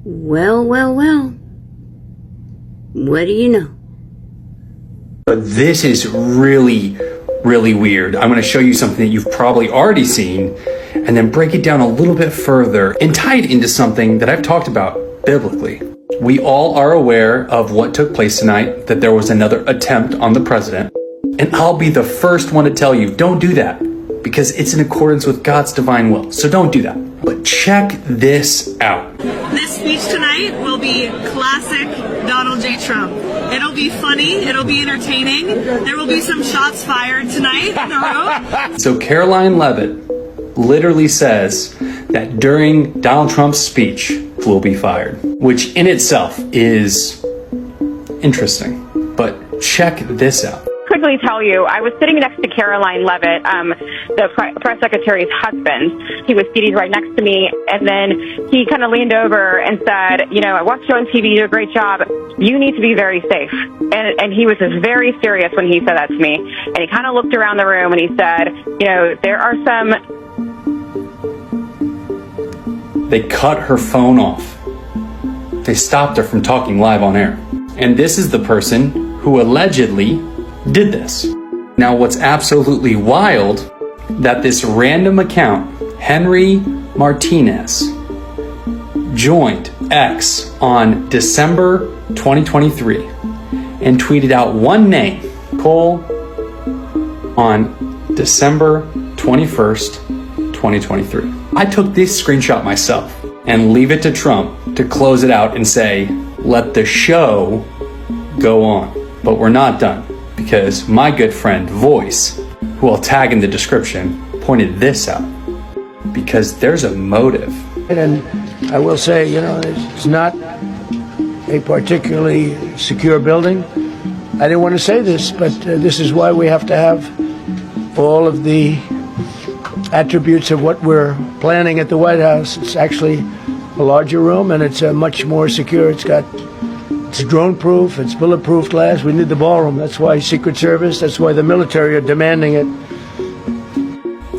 Well, well, well. What do you know? But this is really, really weird. I'm going to show you something that you've probably already seen and then break it down a little bit further and tie it into something that I've talked about biblically. We all are aware of what took place tonight, that there was another attempt on the president. And I'll be the first one to tell you, don't do that, because it's in accordance with God's divine will. So don't do that. But check this out. This speech tonight will be classic Donald J. Trump. It'll be funny, it'll be entertaining, there will be some shots fired tonight in the room. So Caroline Leavitt literally says that during Donald Trump's speech, will be fired, which in itself is interesting. But check this out. Quickly tell you, I was sitting next to Caroline Leavitt, the press secretary's husband. He was seated right next to me, and then he kind of leaned over and said, you know, I watched you on TV, you do a great job. You need to be very safe. And he was just very serious when he said that to me. And he kind of looked around the room and he said, you know, there are some... They cut her phone off. They stopped her from talking live on air. And this is the person who allegedly did this. Now, what's absolutely wild, that this random account, Henry Martinez, joined X on December 2023 and tweeted out one name, Cole, on December 21st, 2023. I took this screenshot myself and leave it to Trump to close it out and say, let the show go on. But we're not done, because my good friend Voice, who I'll tag in the description, pointed this out. Because there's a motive. And I will say, you know, it's not a particularly secure building. I didn't want to say this, but this is why we have to have all of the attributes of what we're planning at the White House. It's actually a larger room, and it's much more secure. It's drone-proof, it's bulletproof glass. We need the ballroom. That's why Secret Service, that's why the military are demanding it.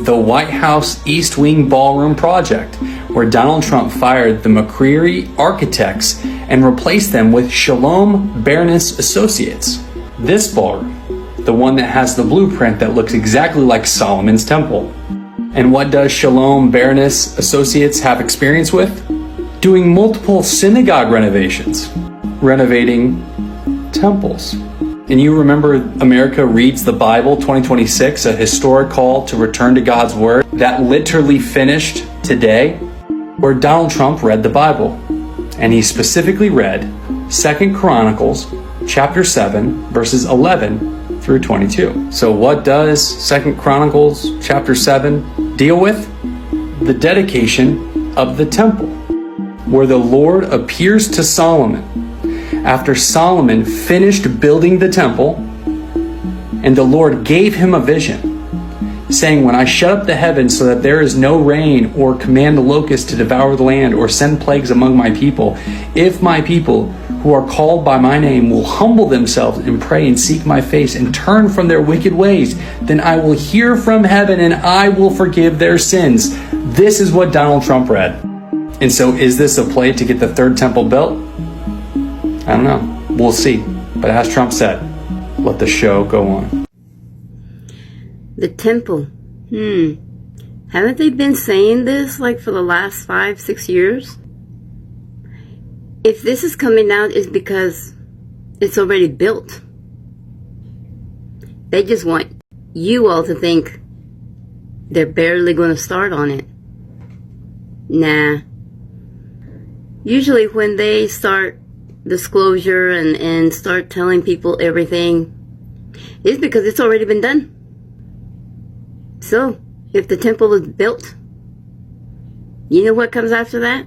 The White House East Wing Ballroom Project, where Donald Trump fired the McCreary architects and replaced them with Shalom Baroness Associates. This ballroom, the one that has the blueprint that looks exactly like Solomon's Temple. And what does Shalom Baroness Associates have experience with? Doing multiple synagogue renovations, renovating temples. And you remember America Reads the Bible 2026, a historic call to return to God's Word that literally finished today, where Donald Trump read the Bible. And he specifically read 2 Chronicles chapter 7, verses 11 through 22. So what does 2 Chronicles chapter 7 deal with? The dedication of the temple, where the Lord appears to Solomon after Solomon finished building the temple, and the Lord gave him a vision, saying, when I shut up the heavens so that there is no rain, or command the locusts to devour the land, or send plagues among my people, if my people who are called by my name will humble themselves and pray and seek my face and turn from their wicked ways, then I will hear from heaven and I will forgive their sins. This is what Donald Trump read. And so is this a play to get the third temple built? I don't know. We'll see. But as Trump said, let the show go on. The temple. Haven't they been saying this like for the last 5-6 years? If this is coming out, it's because it's already built. They just want you all to think they're barely going to start on it. Nah. Usually when they start disclosure and start telling people everything, it's because it's already been done. So, if the temple is built, you know what comes after that?